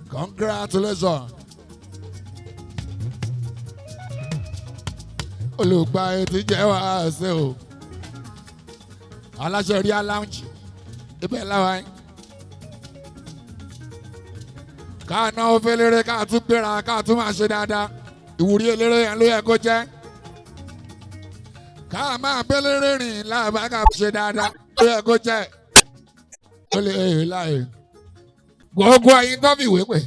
Congratulations. Olùgbà etí jẹ́ wá ṣe o. Aláṣẹ rí aláǹjì. Ibẹ̀ láwa yín. Ká náwó fẹ́lẹ́rẹ́ ká tún gbéra ká tún máa ṣe dáadáa. Ìwúrí eléré yẹn ló yẹ kó jẹ́. Ká máa fẹ́lẹ́rẹ́ rìn láàbá ká ṣe dáadáa ló yẹ kó jẹ́. Ó lè láàyè. Gbogbo ẹ̀yin tó fi ìwé pè.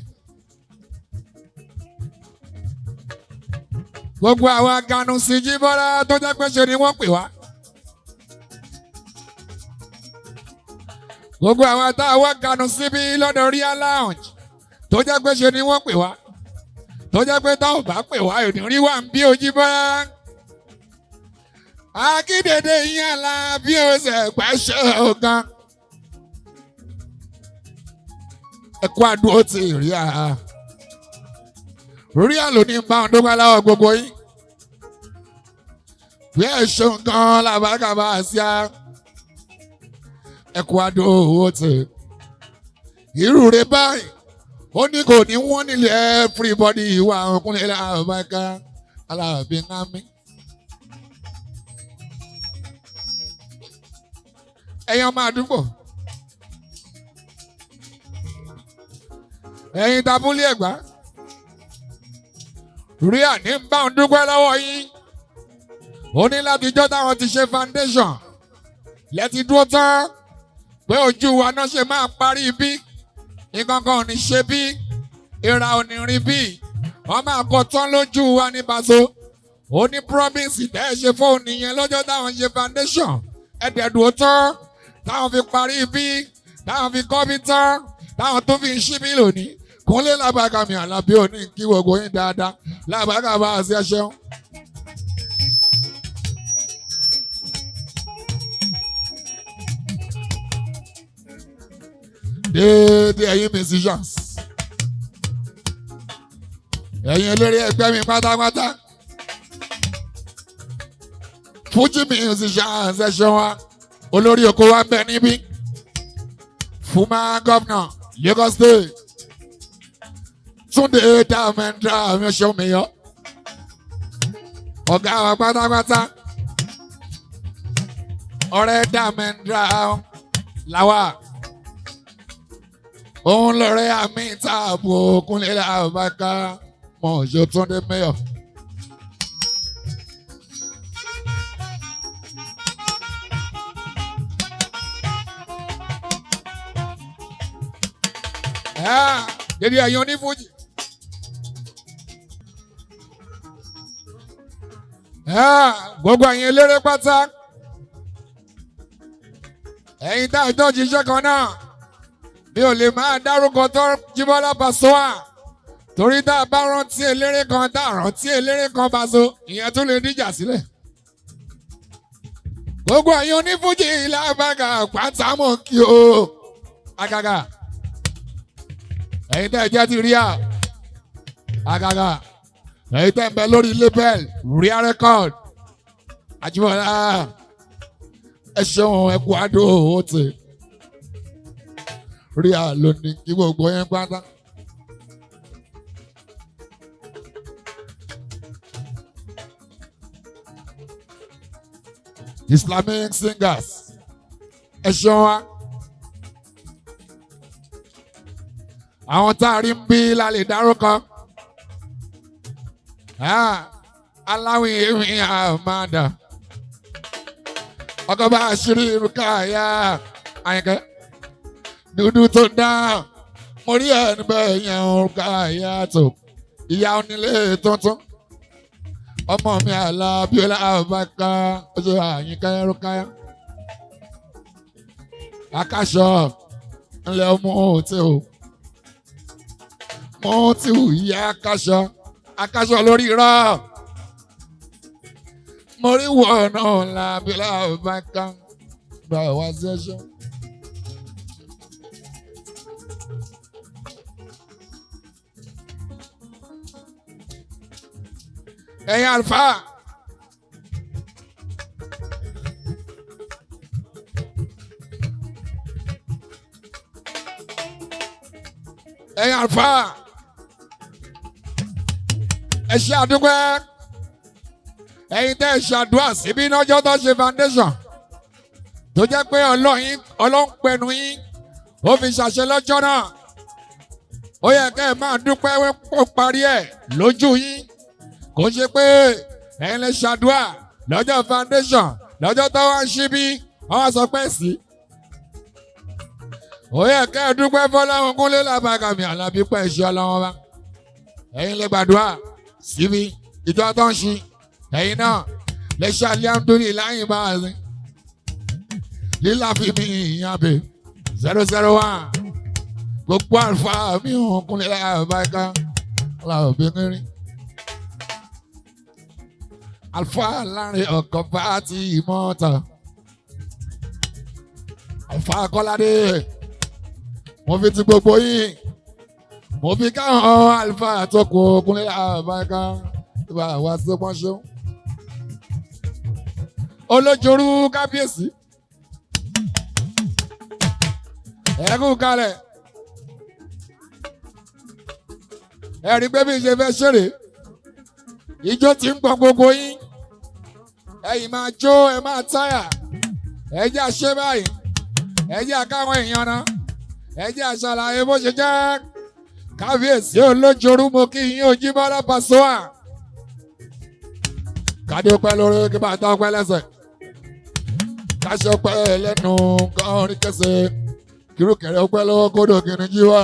Gbogbo àwọn aganu sí Jíbọ́lá tó jẹ́ pé ṣe ni wọ́n pè wá. Gbogbo àwọn táwọn aganu síbí lọ́dọ̀ Real Lounge tó jẹ́ pé ṣe ni wọ́n pè wá. Tó jẹ́ pé táwọn bá pè wá ìdúrí wà ń bí Jíbọ́lá. Akíndéde yín Alábí Pasuma pẹ́ ṣe ọ̀gán. Ẹ̀kọ́ àdúró ti rí àá. Real ló ní bá wọn dúpẹ́ lọ́wọ́ gbogbo yín. Bí ẹ ṣeun gan làbákàbá àṣà ẹ̀kọ́ àdúró ti. Irú rẹ̀ báyìí ó ní kò ní wọ́n nílé everybody ìwà ọkùnrin làbákà Alábí ńlámi. Ẹ̀yin ọmọ àdúgbò. Ẹ̀yin tabúlé Ẹ̀gbá. Real ní bá ń dúpẹ́ lọ́wọ́ yín. Ó ní láti jọ́ táwọn ti ṣe foundation. Lẹ́tí dúró tán pé ojú wa náà ṣe máa parí bí. Nǹkan kan ò ní ṣe bí. Ìra ò ní rí bí. Wọ́n máa kọ tán lójú wa ní Paso. Ó ní promise tẹ́ ẹ ṣe fóun nìyẹn lọ́jọ́ táwọn ṣe foundation. Ẹ̀dẹ̀ dúró tán táwọn fi parí bí. Táwọn fi kọ́ bí tán. Táwọn tó fi ń ṣí bí lónìí. Kúnlé Lábàkà mi Àlàbí òní kí gbogbo yín dáadáa Lábàkà bá a ṣe ṣeun. Déédé ẹ̀yin musicians. Ẹ̀yin eléré ẹgbẹ́ mi pátápátá. Fuji musicians ẹ ṣeun wa. Olórí oko wa ń bẹ níbí. Former governor Lagos State. Túndé Dàmẹ́ndra mi ṣe omi yọ. Ọ̀gá wa pátápátá. Ọ̀rẹ́ Dàmẹ́ndra làwà. Òun lọ̀rẹ́ àmì ìtààbò Kúnlé Lábàkà mọ̀ ṣe Túndé Mẹ́yọ̀. Dédé ẹ̀yin onífújì. Gbogbo ẹ̀yin eléré pátá. Ẹ̀yin tá ìjọ jíṣẹ́ kan náà. Mi ò lè máa dárúkọ tó Jíbọ́lá Pasuma. Torí tá a bá rántí eléré kan tá a rántí eléré kan Paso. Ìyẹn tún lè díjà sílẹ̀. Gbogbo ẹ̀yin onífújì Lábàkà pátá mọ̀ kí o. Àgàgà. Ẹ̀yin tẹ́ jẹ́ ti Real. Àgàgà. Ẹ̀yin tẹ́ ń bẹ lórí label Real record. Àjíbọ́lá. Ẹ ṣeun ẹ kú àdó owó tè. Real ló ní kí gbogbo yẹn pátá. Islamic singers. Ẹ ṣeun wa. Àwọn tá a rí ń bí lálẹ́ dárúkọ. Aláwìn èmi àmàdà. Ọkọ̀ bá aṣírí Rúkàyà Àyìnkẹ́. Dúdú tó dá. Mo rí ẹni bẹ́ẹ̀ yẹn Rúkàyà tó. Ìyá onílé tuntun. Ọmọ mi Alabi Pasuma oṣù Àyìnkẹ́ Rúkàyà. Akáṣọ ńlẹ̀ ọmọ òtí o. Mo ti wù yí akáṣọ lórí rọ. Mo rí wọ̀ náà Alabi Pasuma gba wá sẹ́ṣọ́. ẹ̀yin àlùfáà. ẹ̀yin àlùfáà. ẹ ṣe àdúgbò ẹ̀yin tẹ́ ẹ ṣàdúrà síbí lọ́jọ́ tó ṣe foundation tó jẹ́ pé ọlọ́run pẹ̀lú yín ó fi ṣàṣẹ lọ́jọ́ náà ó yẹ kẹ́ ẹ máa dúpẹ́ ó parí ẹ̀ lójú yín kò ṣe pé ẹ̀yin lè ṣàdúrà lọ́jọ́ foundation lọ́jọ́ tó wá ń ṣí bí wọ́n wá sọ pé sí. ó yẹ kẹ́ ẹ dúpẹ́ fọlọ́run Kúnlé Lábàkàmí Àlàbí pẹ̀ ṣe ọlọ́wọ́n bá ẹ̀yin lè gbàdúrà síbi ìjọ tó ń ṣí ẹ̀yin náà lè ṣe alihamudulilayi bá a sin lílà fi mi ìyàbẹ 001 gbogbo àlùfáà mi ò Kúnlé Lábàkà Àlàbí kiri àlùfáà láàrin ọkọ̀ bá ti mọ́ta àlùfáà Kọ́ládé mo fi ti gbogbo yín mo fi káwọn àlùfáà tó kù Kúnlé Lábàkà ìbá wa sí pọ́nṣẹ́ olójorú kábíyèsí ẹ̀kú kalẹ̀ ẹ̀rí pé bí ṣe fẹ́ ṣeré ijó tí ń gbọ́n gbogbo yín ẹ̀yin máa jó ẹ máa táyà ẹ jẹ́ àṣẹ báyìí ẹ jẹ́ àkáwọn èèyàn náà ẹ jẹ́ àṣàlàyé bó ṣe jẹ́ kábíyèsí olójorú mo kí yín Alabi Pasuma kádé pẹ́ lórí kí bàtà pẹ́ lẹ́sẹ̀ káṣọ pẹ́ lẹ́nu kọrin kẹsẹ̀ kírùkẹrẹ pẹ́ lọ́wọ́ kódò kìnnì jíwá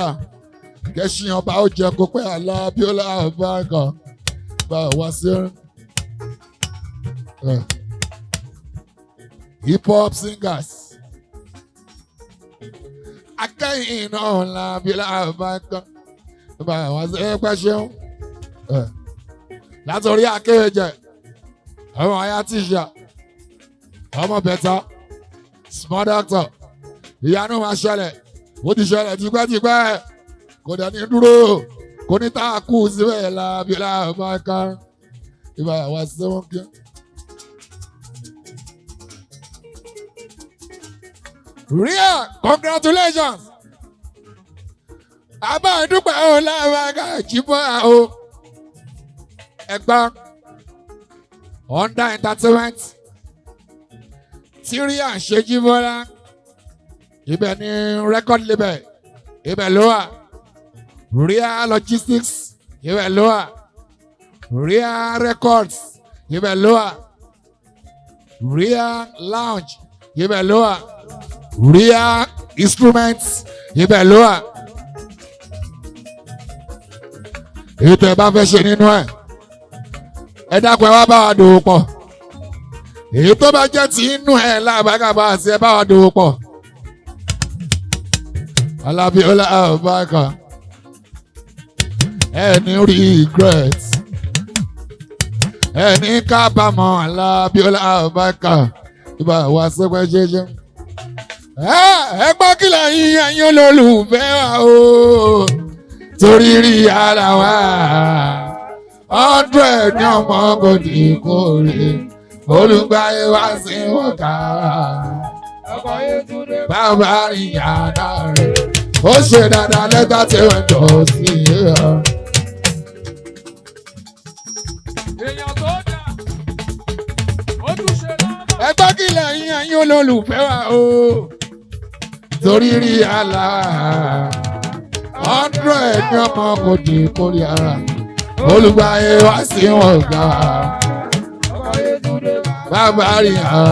kẹsìn ọba ó jẹ kó pẹ́ Alabi Pasuma bá wá sí hip hop singers akẹ́yìn náà Alabi Pasuma bá wá sí pẹ́ ṣeun látọ̀rí akéwèjẹ ọmọ ayá tíṣà ọmọ bẹ̀tà small doctor ìyanu máa ṣẹlẹ̀ ó ti ṣẹlẹ̀ tipẹ́tipẹ́ kò dẹ̀ ní dúró kò ní tá a kú síbẹ̀ Alabi Pasuma ìbá wa ṣe wọ́n kí. Ria, congratulations àbá ìdúpẹ́ ò Lábàkà jìbọ́ o ẹgbọ́n under entertainment Ria ṣe jíbọ́lá ibẹ̀ ni record label ibẹ̀ ló wà Ria logistics ibẹ̀ ló wà Ria records ibẹ̀ ló wà Ria lounge ibẹ̀ ló wà Ria instruments ibẹ̀ ló wà èyí tẹ́ bá fẹ́ ṣe nínú ẹ̀ ẹ dákun ẹ wá bá wa dòwò pọ̀ èyí tó bá jẹ́ ti inú ẹ̀ Lábàkà bá àti ẹ bá wa dòwò pọ̀ Alabi Pasuma ẹni regret ẹni kábàámọ̀ Alabi Pasuma ìbá wa sẹ́pẹ́ jẹ́jẹ́ ẹ gbọ́ kílẹ̀ yín ẹ̀yin olólùfẹ́ wa o torí rí ara wa 100 ní ọmọ gòdì kórè olùgbàyè wá sí wọ́ká bàbá ìyànà rẹ̀ ó ṣe dáadáa lẹ́tà tí wọ́n jọ sí i. èèyàn tó dà ó tún ṣe lọ́wọ́. ẹgbẹ́ kílẹ̀ yín ẹ̀yin olólùfẹ́ wa o torí rí àlá 100 ní ọmọ gòdì kórè ara olùgbàyè wá sí wọ́ká bàbá ìyànà.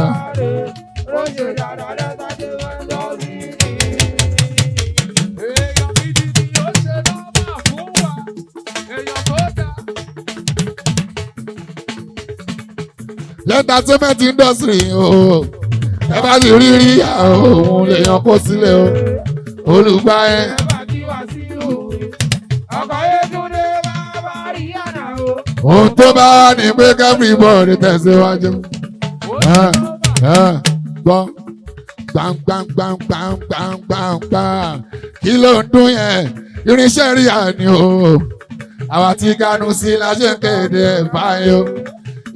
Entertainment industry o ẹ bá ti rí òun lèèyàn kó sílẹ̀ o olùgbàyè. ohun tó bá ní pé everybody tẹ̀síwájú gbọ́ gbàngbàngbàngbàngbàngbà kí ló ń dún yẹn irinṣẹ́ rí àní o àwa tí Kánú sí la ṣe ń kéde báyìí o.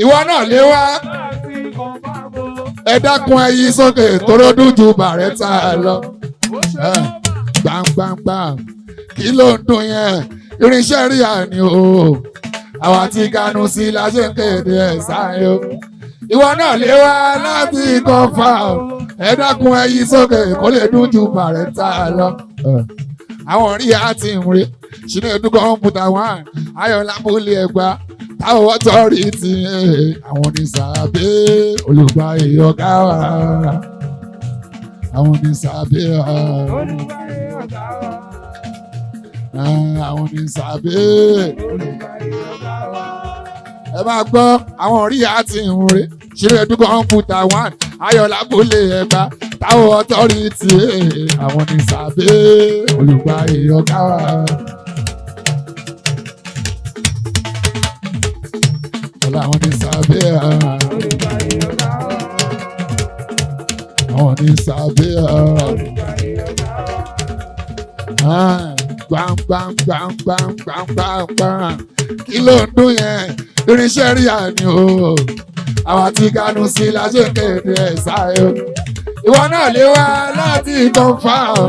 Ìwọ náà lé wá. Ẹ dákun ẹ yí sókè tóró dújú bàrẹ́tà lọ. Gbàngbàngbàm kí ló ń dún yẹn irinṣẹ́ rí àní o. Àwa tí Kánú sí la ṣe ń kéde sáyé o. Ìwọ náà lé wá láti kọfà o. Ẹ dákun ẹ yí sókè kó lè dújú bàrẹ́tà lọ. Àwọn rí àti ìmúre ṣínú ẹdún kọ̀ǹpútà wọn Ayọ̀lá múlé ẹgbàá táwọn ọ̀tọ̀rí ti àwọn onísàbẹ̀ olùgbà ìyọ̀gá wa. Àwọn onísàbẹ̀ olùgbà ìyọ̀gá wa. Àwọn onísàbẹ̀ olùgbà ìyọ̀gá wa. Ẹ máa gbọ́ àwọn rí àti ìmúre ṣínú ẹdún kọ̀ǹpútà wọn Ayọ̀lá múlé ẹgbàá táwọn ọ̀tọ̀rí ti àwọn onísàbẹ̀ olùgbà ìyọ̀gá wa. Àwọn ní sábẹ́ àwọn ní sábẹ́ gbàngbàngbàngbàngbàngbàngbàm kí ló ń dún yẹn irinṣẹ́ rí àní o. Àwa tí Kánú sí la ṣe kéde ẹ̀ sáyé o. Ìwọ náà lé wá láti kọ́fà o.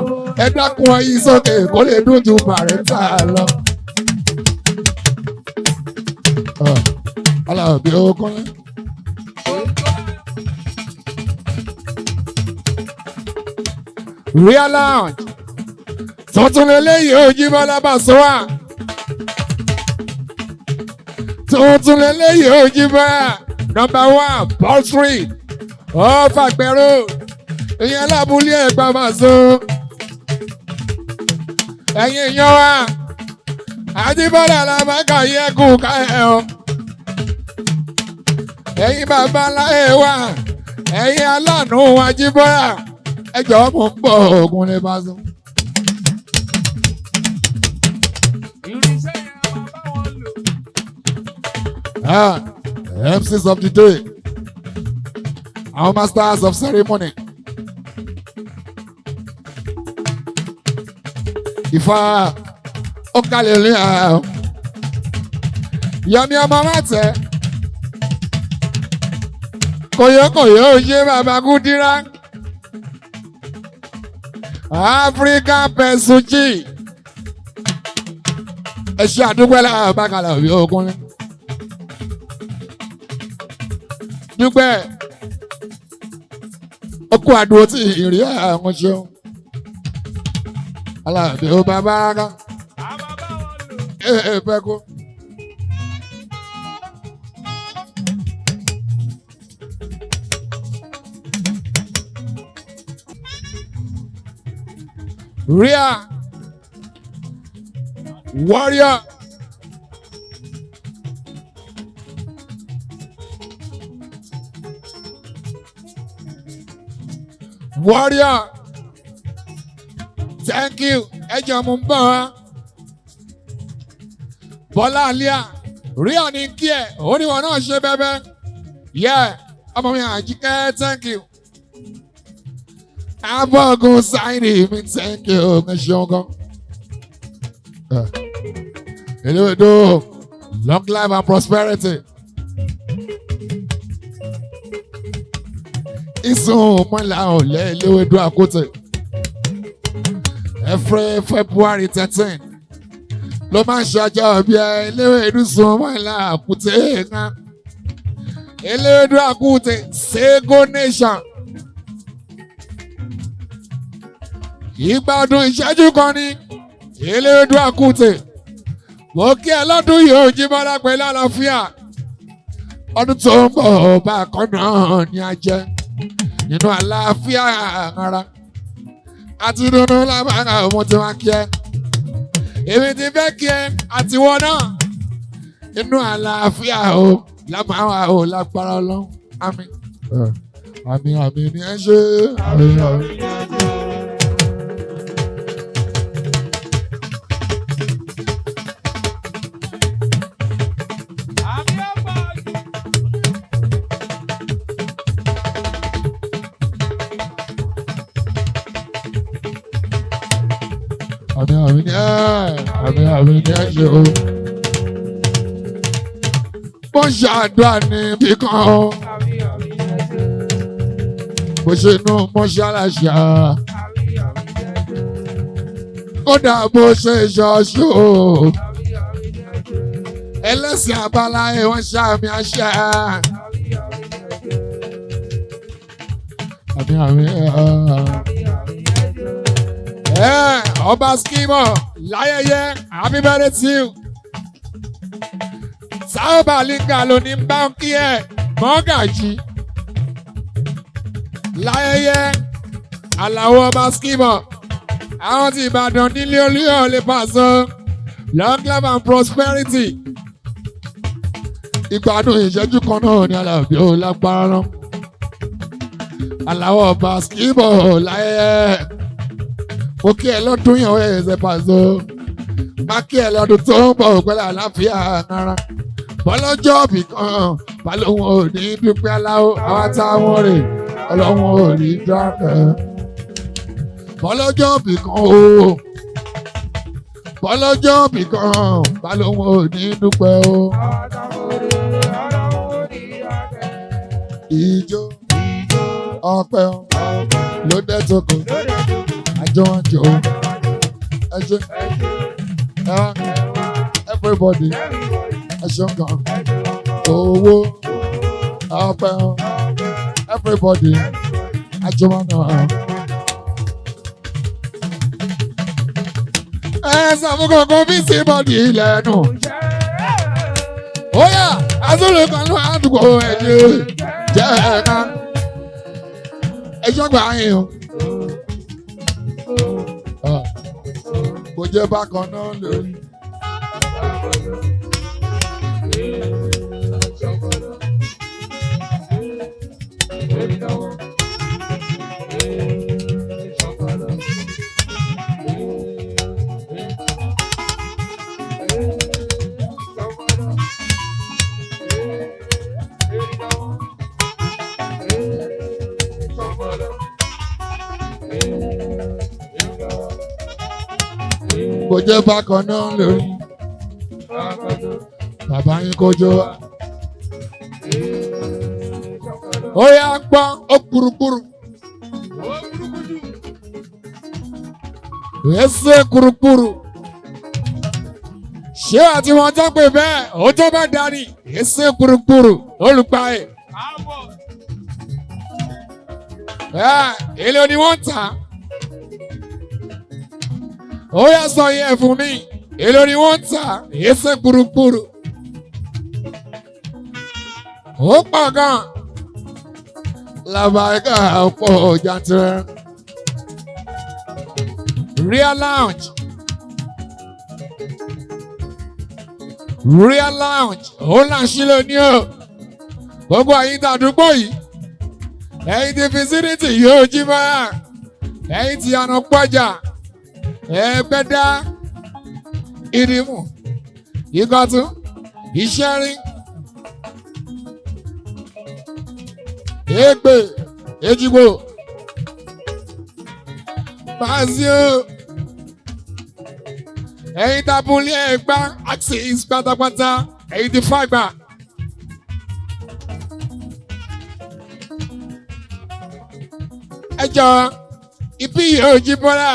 Ẹ dákun ẹ yí sókè kó lè dún ju bàrẹ́tà lọ. Alabi Pasuma. Real lounge. Tuntun lélẹ́yìí ojú Alabi Pasuma. Tuntun lélẹ́yìí ojú bá number 1 Paul Street. Fàgbẹ́rò. Ìyẹn lábúlé ẹ̀gbá máa so. Ẹ̀yin èèyàn wa. Àjíbọ́lá làbákà yẹ kú ká ẹ̀ o. Ẹ̀yin bàbá láyé wa, ẹ̀yin aláàánú Ajíbọ́lá, ẹ jọ̀ọ́ mò ń bọ̀ ògùn lè bá sùn. MCs of the day, our masters of ceremony. Ifá ó kalẹ̀ lé àá. Yọmi ọmọ máa tẹ̀. Kòyókòyó ṣe bàbá Kúdírá. African Pesuchi. Ẹ ṣe àdúgbò láàbàkàlà òbí ogun. Dúpẹ́. Ó kú àdúró tí ìrì àwọn ṣeun. Alábí ó bàbá rárá. Fẹ́ kó. Real warrior. Warrior. Thank you. Ẹ jẹ́ mú bọ̀ wá. Bọ́lá Alia. Real ní kí ẹ̀. Oníwọ̀n náà ṣe bẹ́bẹ́. Yeah. Ọmọ mi Àjíkẹ́, thank you. Abogun Saini, me thank you, Meshongo. Hello, long life and prosperity. Isun mọ́lá ọ̀lẹ́ Eléwédú Àkútè. Every February 13 ló máa ń ṣọjọ́ bí Eléwédú sun mọ́lá Àkútè kan. Eléwédú Àkútè Sego Nation. Ìgbádùn ìṣẹ́jú kan ní Eléwédú Àkútè. Mo kí ẹ lọ́dún yìí ó Jíbọ́lá pẹ̀lú àlàáfíà. Ọdún tó ń bọ̀ bákan náà ni a jẹ́ nínú àlàáfíà ara. Àti dúdú lábàárà ọmọ tí wọ́n kí ẹ. Èmi ti fẹ́ kí ẹ àti wọn náà. Inú àlàáfíà o lábàárà o lágbára Ọlọ́run. Àmín. Àmín àmín ni ẹ ṣe. Àmín àmín ni ẹ ṣe. Àmín àmín ni ẹ ṣe o. mo ń ṣàdúrà níbì kan o bó ṣe nú mọ́ṣáláṣí kódà bó ṣe ṣọ́ọ̀ṣì o ẹlẹ́sìn àbáláyé wọ́n ṣàmì àṣà àmì ọba skimo láyẹyẹ happy birthday to you sábà linga ló ní báńkì ẹ mọ́gàjì láyẹyẹ aláwọ̀ ọba skimo àwọn tí Ìbàdàn nílé olúyọ̀ lè pàṣọ long life and prosperity ìgbádùn ìṣẹ́jú kan náà ní Alábí ó lágbára náà aláwọ̀ ọba skimo láyẹyẹ mo kí ẹ lọ́dún yẹn ó yẹ ẹsẹ̀ pàṣọ má kí ẹ lọ́dún tó ń bọ̀ pẹ̀lú àlàáfíà náírà bọ́lọ́jọ́ bì kan balóhùn ò ní dúpẹ́ aláwọ̀ àwọn táwọn rè ọlọ́run ò ní dákẹ́ bọ́lọ́jọ́ bì kan o bọ́lọ́jọ́ bì kan balóhùn ò ní dúpẹ́ o. Ijó ọpẹ́ ló dé tókò àjọ ẹjọ́ everybody ẹjọ́ kan owó ọpẹ́ everybody àjọ náà. Sàmúkọ̀ kò bí sí bọ́dì lẹ́nu. Ó yá azúlù kan ló àdúgbò ẹ̀jẹ̀ jẹ́ ẹ̀ka ẹjọ́ gbà yín o. Kò jẹ́ bákan náà lórí. Kò jẹ́ bákan náà lórí. Bàbá yín kò jó wa. Ó yá gbọ́ ó kurukuru. Ẹsẹ̀ kurukuru. Ṣé àti wọn tó pè bẹ́ẹ̀ ó tó bá darí ẹsẹ̀ kurukuru olùpàá èlò ni wọ́n tà. Ó yá sọ yẹ fún mi èlò ni wọ́n tà ẹsẹ̀ kurukuru. Ó pọ̀ gan. Làbàgà ọ̀pọ̀ jàǹtìrẹ. Real lounge. Real lounge. Ó là ń ṣílò ní o. Gbogbo àyíká àdúgbò yìí. Ẹ̀yin ti fisiniti yóò jí báyà. Ẹ̀yin ti àná pọ́jà. Ẹgbẹ́dá. Ìdìmú. Ìkọ̀tún. Ìṣẹ́rin. Ègbè. Èjìgbò. Pàṣẹ. Ẹ̀yin tabulí ẹ̀gbá. Axis pátápátá. Ẹ̀yin ti fàgbà. Ẹjọ́ ibi yóò jí bọ́lá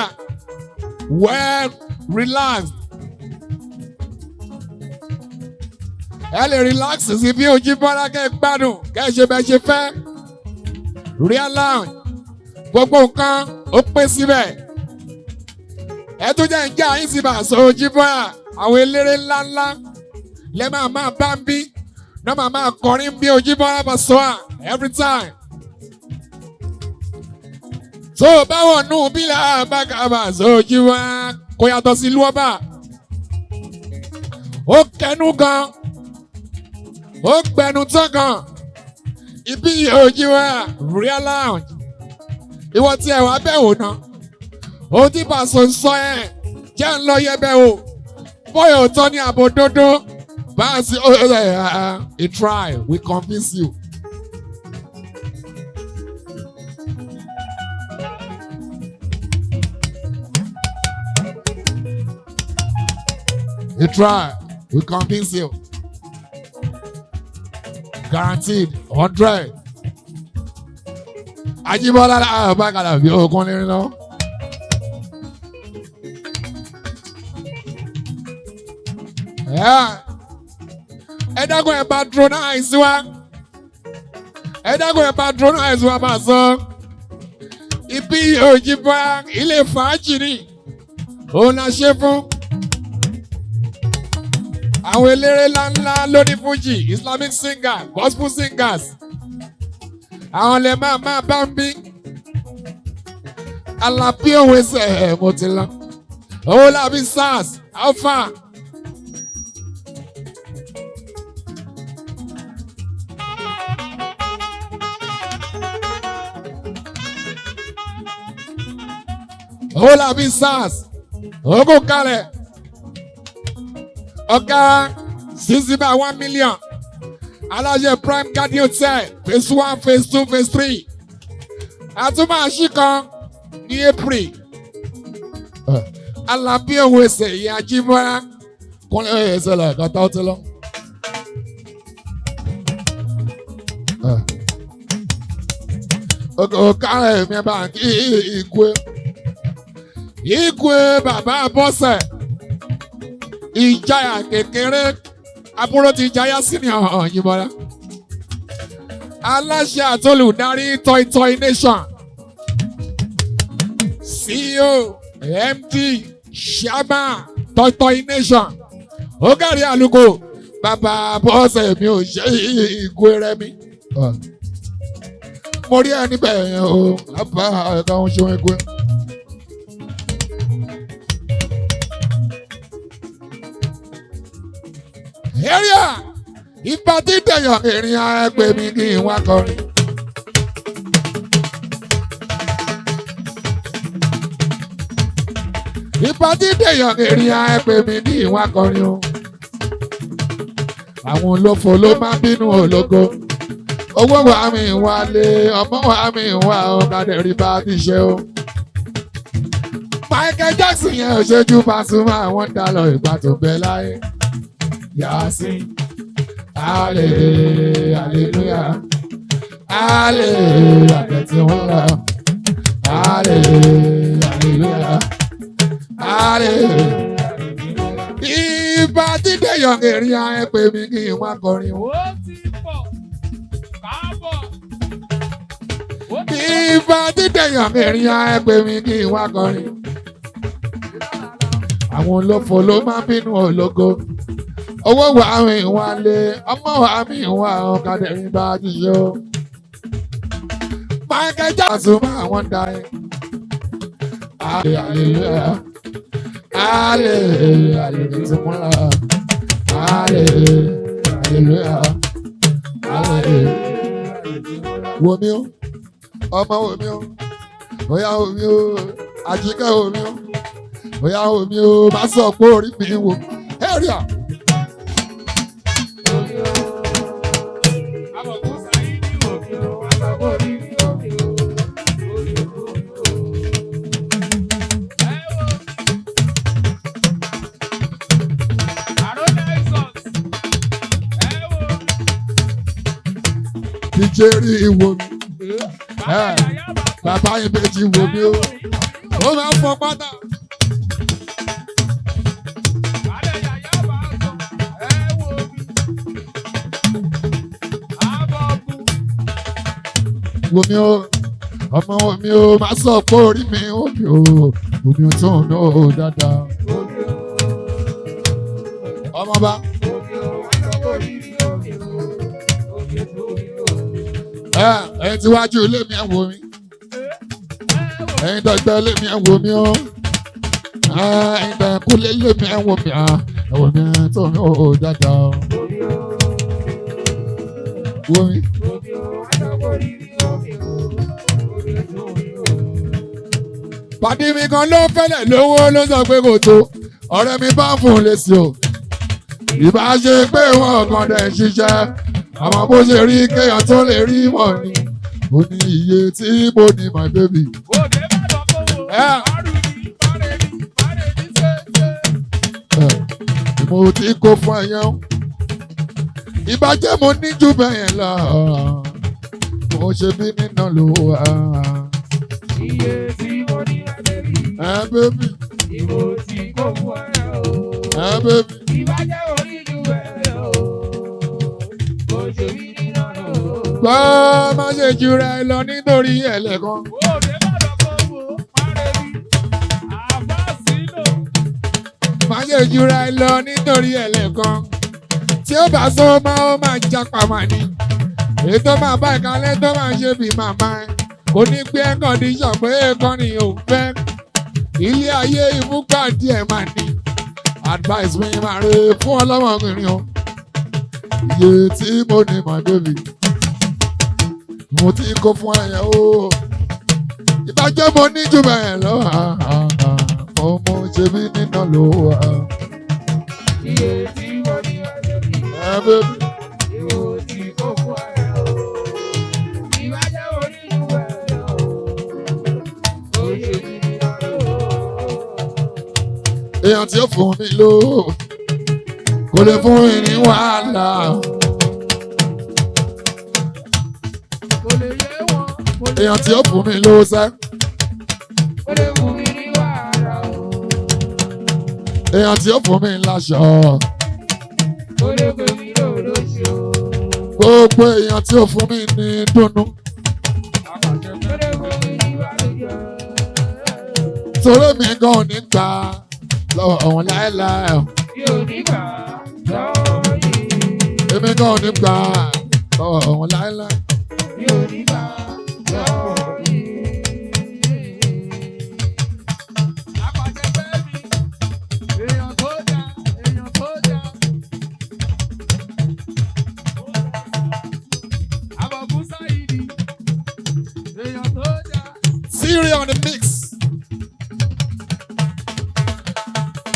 well relaxed. Ẹ lè relax sí bí ojú bọ́lá kẹ́ gbádùn kẹ́ ṣe bẹ́ẹ̀ ṣe fẹ́. Real lounge gbogbo nǹkan ó pé síbẹ̀. Ẹ tún jẹ́ ń jẹ́ àyín sí bàṣọ ojú bọ́lá àwọn eléré ńláńlá lẹ́ máa bá ń bí náà máa kọrin bí ojú bọ́lá bàṣọ à every time. So báwo nù bí làbàkàbà sójú wa kò yàtọ̀ sí lúọ́bà. Ó kẹnu gan, ó gbẹnu tán gan. Ibi ojú wa real lounge. Ìwọ tí ẹ wá bẹ̀wò náà. Ohun tí Paso ń sọ ẹ̀ jẹ́ ń lọ yẹ bẹ́ẹ̀ o. Bóyá òótọ́ ní àbò dódó. Bá a sì a try we convince you. You try, we convince you. guaranteed 100. Ajíbọ́lá àbákalà bí okun lérí náà. Ẹ dákun ẹ patronize wa. Ẹ dákun ẹ patronize wa máa sọ. Ibi òjìbá ilé fàájì ni òun la ṣe fún. Àwọn eléré ńláńlá lóní Fuji, Islamic singers, gospel singers. Àwọn lè máa bá ń bí. Alabi òwe sẹ̀ mo ti lọ. Alabi SARS, Alpha. Alabi SARS, ogun kalẹ̀. Ọ̀gá 60/1 million. Alájẹ Prime Garden Hotel phase 1, phase 2, phase 3. Àtúmọ̀ àṣìkan ní April. Alabi òwe ṣe ìyá Jíbọ́lá kúnlẹ̀ ẹ̀ṣẹ̀ lọ ẹ̀ka tó ti lọ. Ọ̀kàrẹ̀ mi bá kí Igwe bàbá Bọ́sẹ̀. Ìjayà kékeré àbúrò ti jayà sí ní ọ̀hún Jíbọ́lá. Aláṣẹ àtolùdarí Toy Toy Nation. CEO MD Shama Toy Toy Nation. Ó kárí àlùkò bàbá Bọ́sẹ̀ mi ò ṣe Igwe rẹ mi. Mo rí ẹni bẹ́ẹ̀ yẹn o bàbá ẹ̀ka ń ṣe Igwe. Area ìbá tí tẹ̀yọ̀ ìrìn ẹgbẹ́ mi kí n wá kọrin. Ìbá tí tẹ̀yọ̀ ìrìn ẹgbẹ́ mi kí n wá kọrin o. Àwọn olófò ló máa bínú ológo. Owó wa mi wá lé ọmọ wa mi wá ọ̀kadà rí bá ti ṣe o. Michael Jackson yẹn ò ṣojú Pasuma wọ́n dá lọ ìgbà tó bẹ láyé. Yasin, hallelujah, hallelujah, kẹtì wọn lọ, hallelujah, hallelujah. Ìbá dídé yọ̀ngẹ̀rì ẹ pè mí kí n wá kọrin. Ó ti pọ̀, káàbọ̀. Ìbá dídé yọ̀ngẹ̀rì ẹ pè mí kí n wá kọrin. Àwọn olófò ló máa ń bínú ológo. Owó wa mi wá lé ọmọ wa mi wá ọ̀kadà rí bá ti ṣe o. Michael Jackson máa wọ́n dá ẹ. Hallelujah, hallelujah, hallelujah, hallelujah, hallelujah. Wo mi o, ọmọ wo mi o, bóyá wo mi o, àjíkẹ́ wo mi o, bóyá wo mi o, má sọ pé orí mi wò. Area. Jerry wo mi, bàbá ìbejì wo mi o, ó máa ń fọ pátá. Wo mi o, ọmọ wo mi o, máa sọ pé orí mi wo mi o, wo mi o tún mi o dáadáa. Ọmọ bá. Ẹ̀yin tí wájú ilé mi ẹ̀ wò mí. Ẹ̀yin dọ̀gbẹ́ ilé mi ẹ̀ wò mí o. Ẹ̀yin dọ̀kúlé ilé mi ẹ̀ wò mí. Ẹ̀ wò mí tó mi ò dáadáa. Wò mí. Pàdé mi kan ló fẹ́lẹ̀ lówó ló sọ pé kò tó. Ọ̀rẹ́ mi bá fún un lè sí o. Ìbá ṣe pé wọn kàn dẹ̀ ṣiṣẹ́. Àmọ́ bó ṣe rí kéèyàn tó lè rí mọ̀ ni. Ó ní iye tí mo ní my baby. Mo ti kó fún ẹyẹ o. ìbàjẹ́ mo ní jù bẹ́yẹn lọ mo ṣe bí nínú ló wà. Iye tí mo ní ẹgbẹ́bí. Bébí. Ìbò tí kò fún ẹ o. Bébí. Ìbàjẹ́ orí ju ẹ o. Mo ṣe bí nínú ló. Gbọ́ má ṣe jura ẹ lọ nítorí ẹlẹ́kan. Òde bá lọ kó wo párẹ́bí. Àbá sílò. Má ṣe jura ẹ lọ nítorí ẹlẹ́kan. Tí ó bá sọ ó máa japa mà ní. Ètò máa bá ìkàlẹ̀ tó máa ṣe bí màmá ẹ. Kò ní gbé kọ́ndíṣọ̀n pé èèkan ni ò fẹ́. Ilé ayé ìmúgbà díẹ̀ máa ní. Advice mi máa rè fún ọlọ́mọbìnrin o. Iye tí mo ní my baby. Mo ti kó fún ẹyẹ o. Ìbàjẹ́ mo ní jù bẹ́ẹ̀ lọ. Mo ṣe bí nínú ló wà. Iye tí mo ní ẹgbẹ́bí. Bébí. Ìbò tí kò fún ẹ o. Ìbàjẹ́ orí ju ẹ o. Mo ṣe bí nínú ló. Èèyàn tí ó fún mi ló kò lè fún mi ní wàhálà. Kò lè yé wọn. Èèyàn tí ó fún mi ló sẹ́. Kò lè fún mi ní wàhálà o. Èèyàn tí ó fún mi láṣọ. Kò lè pè mí lóṣù o. Gbogbo èèyàn tí ó fún mi ní dùnnú. Kò lè fún mi ní wàhálà. Torí mi gan ò ní gbà lọ́wọ́ ọ̀hún láéláé. Mi ò ní gbà lọ́wọ́ yìí. Èmi gan ò ní gbà lọ́wọ́ ọ̀hún láéláé. Mi ò ní gbà lọ́wọ́ yìí. Àpàtẹ bẹ́ẹ̀ mi, èèyàn tó dá, èèyàn tó dá. Àbọ̀kún Sáyidì, èèyàn tó dá. Siri on the mix.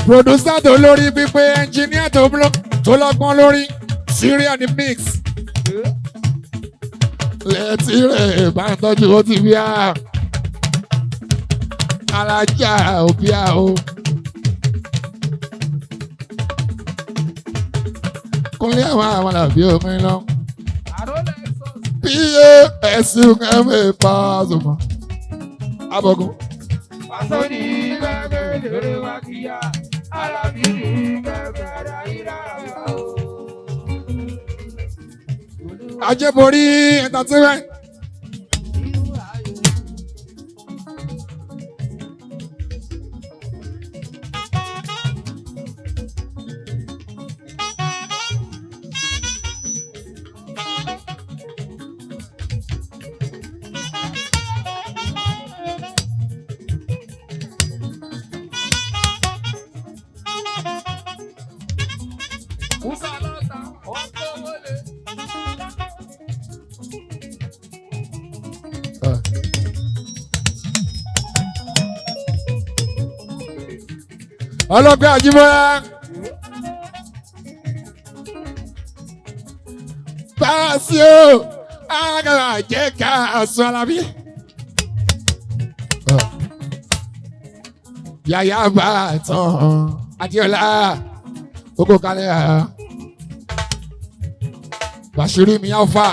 Producer tó lórí pípé engineer tó lọ́gbọ́n lórí. Siri on the mix. Létí rẹ̀ bá ń tọ́jú ó ti bíá. Alájà ò bíá o. Kúnlé àwọn àlàbí omi lọ. Àrólẹ̀ sọ. Bí ẹ̀sùn ẹ̀mí Pasuma. Abọ́gun. Pàṣọ ní gbẹ̀gbẹ̀ lórí wa kíá. Alabi ní gbẹ̀gbẹ̀ ara ìlà o. Ajẹ́borí entertainment. Musa lọ́ta, ọkọ̀ wọlé. Ọlọ́pẹ́ Àjíbọ́lá. Báàsì o, àgàrà jẹ́ ká sọ Alábí. Yàyà bá tán, Adéọlá, Oko kalẹ̀ à. Bàṣírí mi Alfa,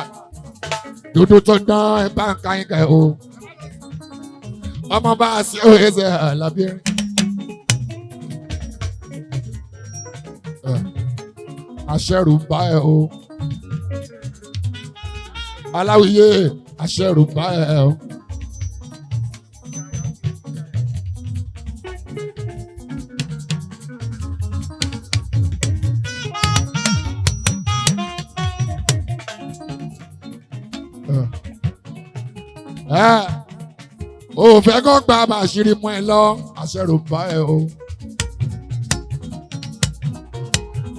dúdú tó dán ẹ bá ń ka yín kẹ́ o. Ọmọ Báàsì o, ẹsẹ̀ Alábí rìn. Aṣẹ́rù ń bá ẹ o. Aláwìyé aṣẹ́rù ń bá ẹ o. O fẹ́ kọ́ gba Bàṣírí mọ́ ẹ lọ, aṣẹ́rù ń bá ẹ o.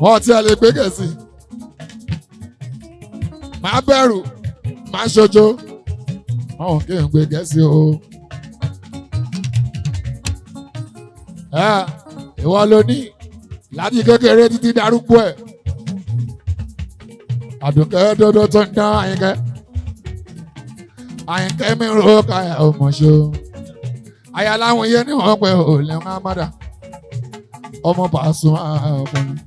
Wọ́n ti ẹ lè gbé gẹ̀ẹ́sì. Máa bẹ̀rù, máa ṣojo. Wọ́n ò kí n gbé gẹ̀ẹ́sì o. Ìwọ ló ní láti kékeré títí darúgbó ẹ̀. Àdùnkẹ́ dódó tó ń dán Àyìnkẹ́. Àyìnkẹ́ mi ro káyà ọmọ ṣo. Aya láwọn iye ní wọ́n pẹ̀ ò lè máa má dà. Ọmọ Pasuma ọkùnrin.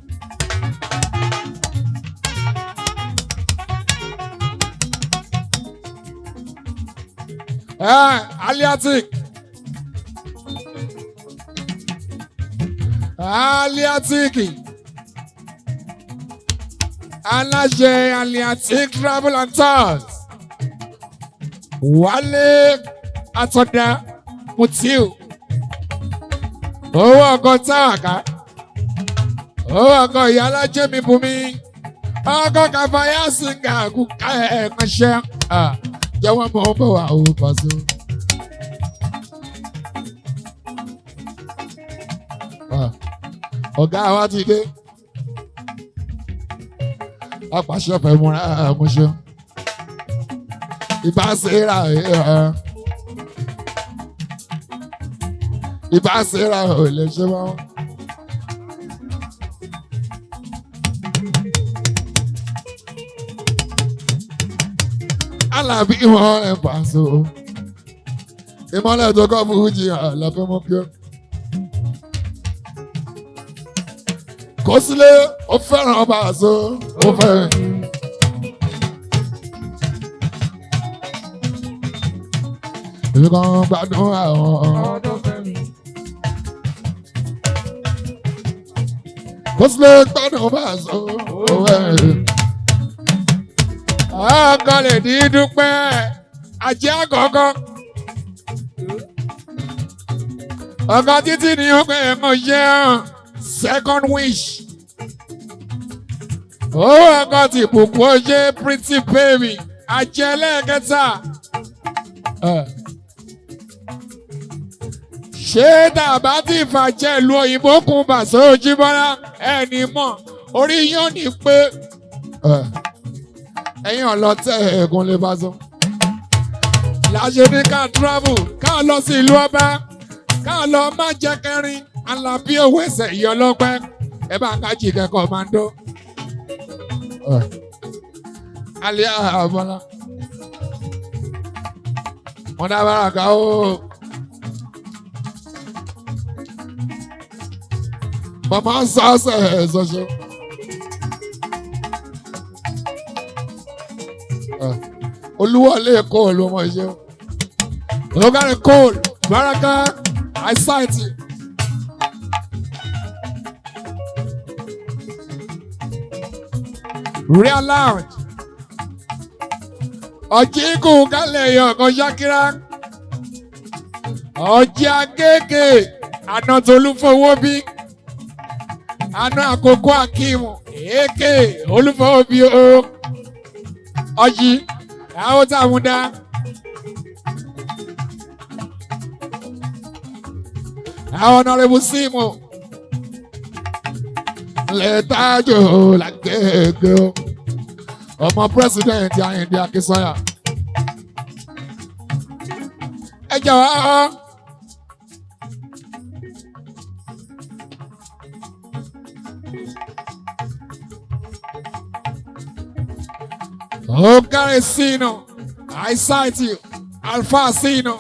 Aliatic. Aliatic. Aláṣẹ Aliatic travel and tours. Wálé Àtọ̀dá Mutiu. Owó ọkọ̀ táwàká. Owó ọkọ̀ ìyálà Jẹ́mi Bùnmi. Ọkọ̀ Kàfáyà Sìngà kúkà ẹ̀ẹ́kanṣẹ́. Jẹ́wọ́ mọ̀ ọ́ bọ̀ wá owó pàṣẹ. Ọ̀gá wa ti dé. Apàṣẹ fẹ́ múra àmúṣe. Ìbáṣẹ́ra ìbáṣẹ́ra ò lè ṣe mọ́. Alabi ìmọ̀lẹ̀ pàṣẹ. Ìmọ̀lẹ̀ tó kọ́ fújì Alabi mọ́ kí ó. Kò sílé ó fẹ́ràn pàṣẹ ó fẹ́ràn. Èmi kan gbádùn àwọn. Kò sílé gbádùn pàṣẹ ó fẹ́ràn. Ọkọ lè ní dúpẹ́ ajé àkọ́kọ́. Ọkọ títí ni ó pé ẹ̀mọ́ jẹ́ second wish. Owó ọkọ ti bùkún ó ṣe pretty baby ajé lẹ́ẹ̀kẹta. Ṣé tàbá tí ìfàjẹ́ ìlú òyìnbó kun bàṣẹ Òjìbọ́lá ẹni mọ̀ orí yóò ní pé. Ẹ̀yin ọlọ́tẹ̀ ẹ̀gùn lè bá sọ. Láṣẹ ní ká travel ká lọ sí ìlú ọba ká lọ má jẹ kẹrin Alábí owó ẹsẹ̀ yìí ọlọ́pẹ́ ẹ bá kájí kẹ́kọ̀ọ́ máa ń dó. Alẹ́ àbọ̀lá. Wọ́n dá bára ká ó. Màmá ń sọ ọ́sẹ̀ ẹ̀ sọ́ṣọ́. Olúwọlé Cole ọmọ iṣẹ́ Olùdarí Cole Baraka àìsáìtì. Real lounge ọjí ikú kálẹ̀ yọ ọkọ̀ Ṣakira ọjí agége àná tolúfowó bí àná àkókò Akíìmù èké olúfowó bí o ọjí. Àwọn táwọn dá. Àwọn ọ̀nàrẹ́bù símù. Lẹ́tàjò làgẹ́gẹ́. Ọmọ pírẹ́sìdẹ̀ntì Àyìndé Akínsọ́yà. Ẹ jọ̀wọ́. Ogare Sino, I cite you, Alpha Sino.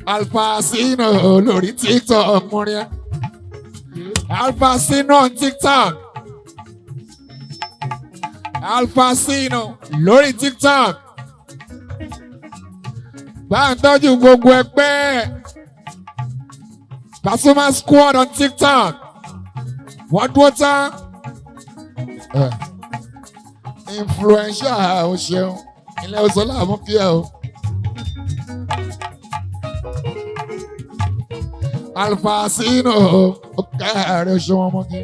Alpha Sino lórí TikTok mọ́ríà. Alpha Sino on TikTok. Alpha Sino lórí TikTok. Bá ń tọ́jú gbogbo ẹgbẹ́. Pasuma Squad on TikTok. What water? Influential o ṣeun ilẹ̀ Òṣòlá mú kí ẹ o. Alpha Sino ó kẹ́rẹ́ oṣù wọn mú kí.